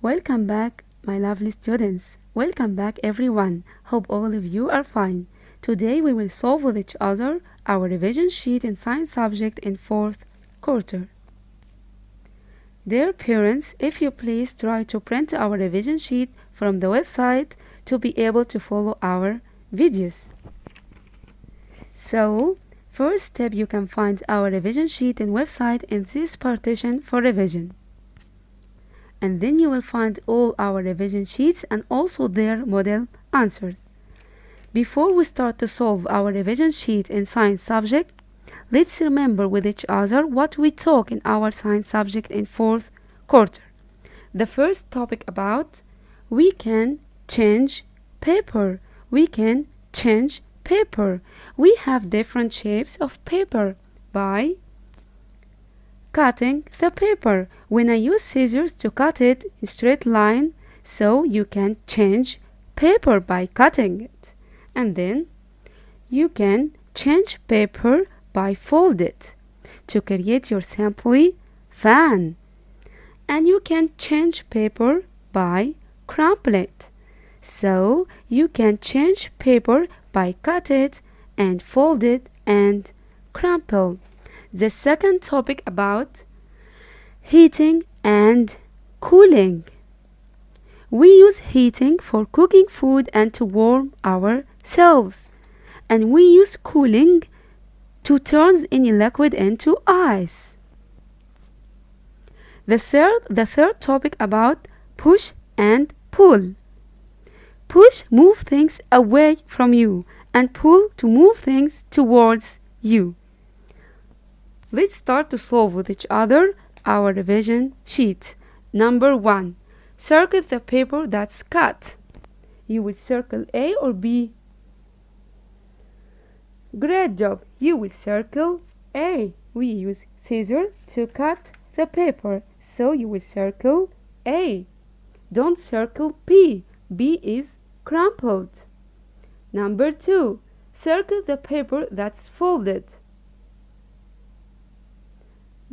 Welcome back, my lovely students. Welcome back, everyone. Hope all of you are fine. Today we will solve with each other our revision sheet in science subject in fourth quarter. Dear parents, if you please try to print our revision sheet from the website to be able to follow our videos. So, first step, you can find our revision sheet and website in this partition for revision. And then you will find all our revision sheets and also their model answers. Before we start to solve our revision sheet in science subject, let's remember with each other what we talk in our science subject in fourth quarter. The first topic about we can change paper. We can change paper. We have different shapes of paper by cutting the paper. When I use scissors to cut it in straight line, so you can change paper by cutting it. And then you can change paper by fold it to create your simply fan. And you can change paper by crumple it. So you can change paper by cut it and fold it and crumple. The second topic about heating and cooling. We use heating for cooking food and to warm ourselves. And we use cooling to turn any liquid into ice. The third topic about push and pull. Push, move things away from you, and pull, to move things towards you. Let's start to solve with each other our revision sheet. Number 1. Circle the paper that's cut. You will circle A or B. Great job. You will circle A. We use scissors to cut the paper, so you will circle A. Don't circle B. B is crumpled. Number 2. Circle the paper that's folded.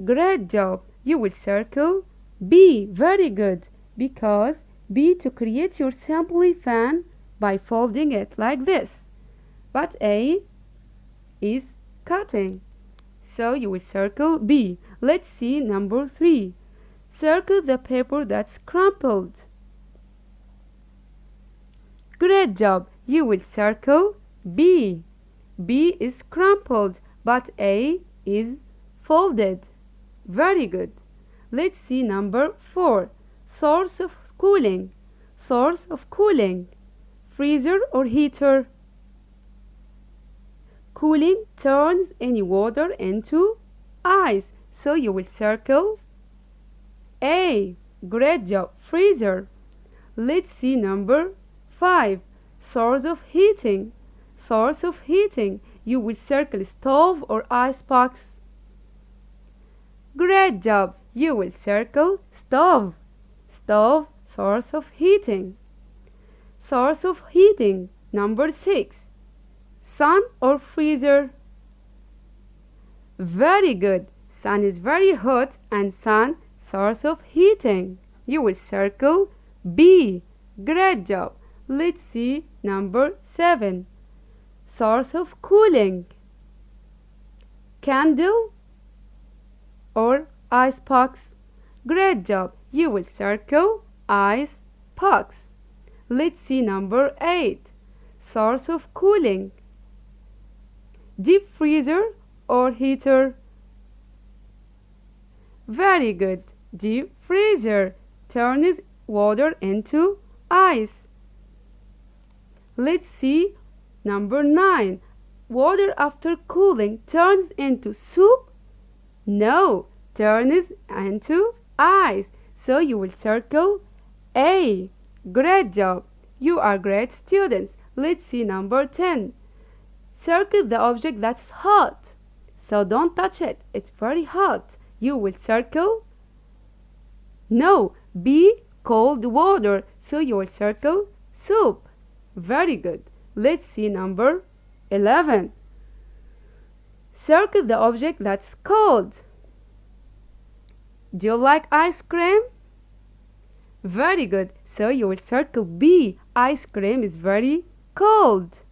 Great job. You will circle B. Very good. Because B, to create your simply fan by folding it like this. But A is cutting. So you will circle B. Let's see number 3. Circle the paper that's crumpled. Great job. You will circle B. B is crumpled, but A is folded. Very good. Let's see number 4. Source of cooling. Source of cooling. Freezer or heater. Cooling turns any water into ice. So you will circle A. Great job. Freezer. Let's see number 5. Source of heating. Source of heating. You will circle stove or ice box. Great job. You will circle stove. Stove, source of heating. Source of heating. Number 6. Sun or freezer. Very good. Sun is very hot and sun, source of heating. You will circle B. Great job. Let's see number 7. Source of cooling. Candle or ice box. Great job. You will circle ice box. Let's see number 8. Source of cooling. Deep freezer or heater. Very good. Deep freezer turns water into ice. Let's see number 9. Water after cooling turns into soup. No, turns into ice. So you will circle A. Great job. You are great students. Let's see number 10. Circle the object that's hot. So don't touch it. It's very hot. You will circle no, B. Cold water. So you will circle soup. Very good. Let's see number 11. Circle the object that's cold. Do you like ice cream? Very good. So you will circle B. Ice cream is very cold.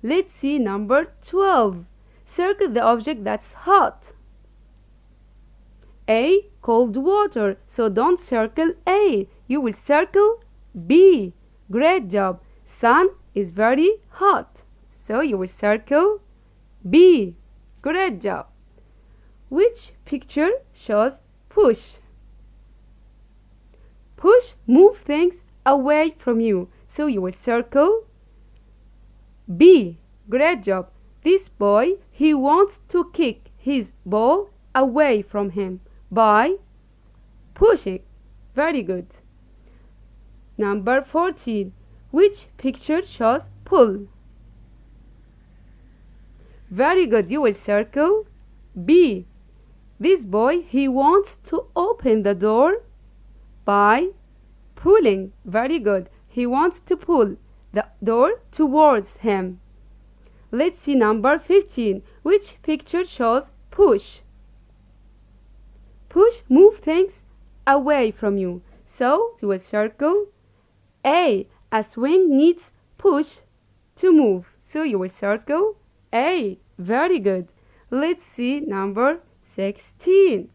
Let's see number 12. Circle the object that's hot. A. Cold water. So don't circle A. You will circle B. Great job. Sun is very hot. So you will circle B. Great job. Which picture shows push? Push, move things away from you. So you will circle B. Great job. This boy, he wants to kick his ball away from him by pushing. Very good. Number 14. Which picture shows pull? Very good. You will circle B. This boy, he wants to open the door by pulling. Very good. He wants to pull the door towards him. Let's see number 15. Which picture shows push? Push, move things away from you. So you will circle A. A swing needs push to move. So you will circle A. Very good. Let's see number 16.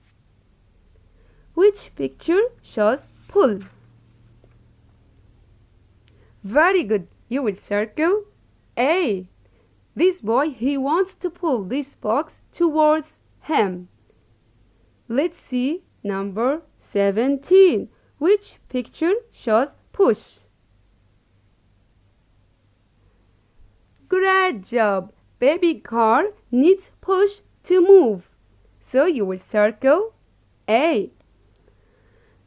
Which picture shows pull? Very good. You will circle A. This boy, he wants to pull this box towards him. Let's see number 17. Which picture shows push? Great job. Baby car needs push to move. So you will circle A.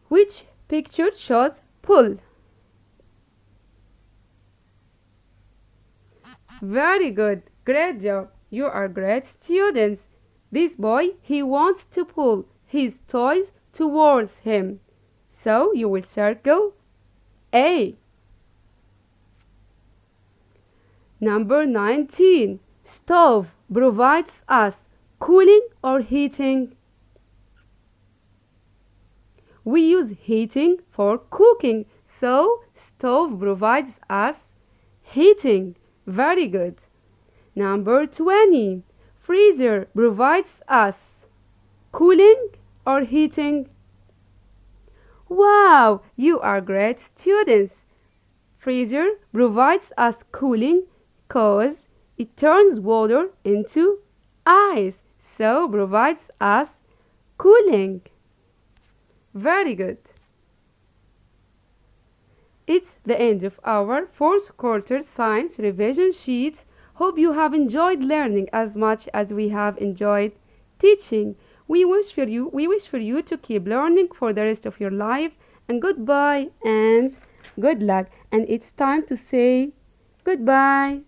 Which picture shows pull? Very good. Great job. You are great students. This boy, he wants to pull his toys towards him. So you will circle A. Number 19. Stove provides us cooling or heating. We use heating for cooking, so stove provides us heating. Very good. Number 20. Freezer provides us cooling or heating. Wow, you are great students. Freezer provides us cooling because it turns water into ice, so provides us cooling. Very good. It's the end of our fourth quarter science revision sheet. Hope you have enjoyed learning as much as we have enjoyed teaching. We wish for you to keep learning for the rest of your life. And goodbye and good luck. And it's time to say goodbye.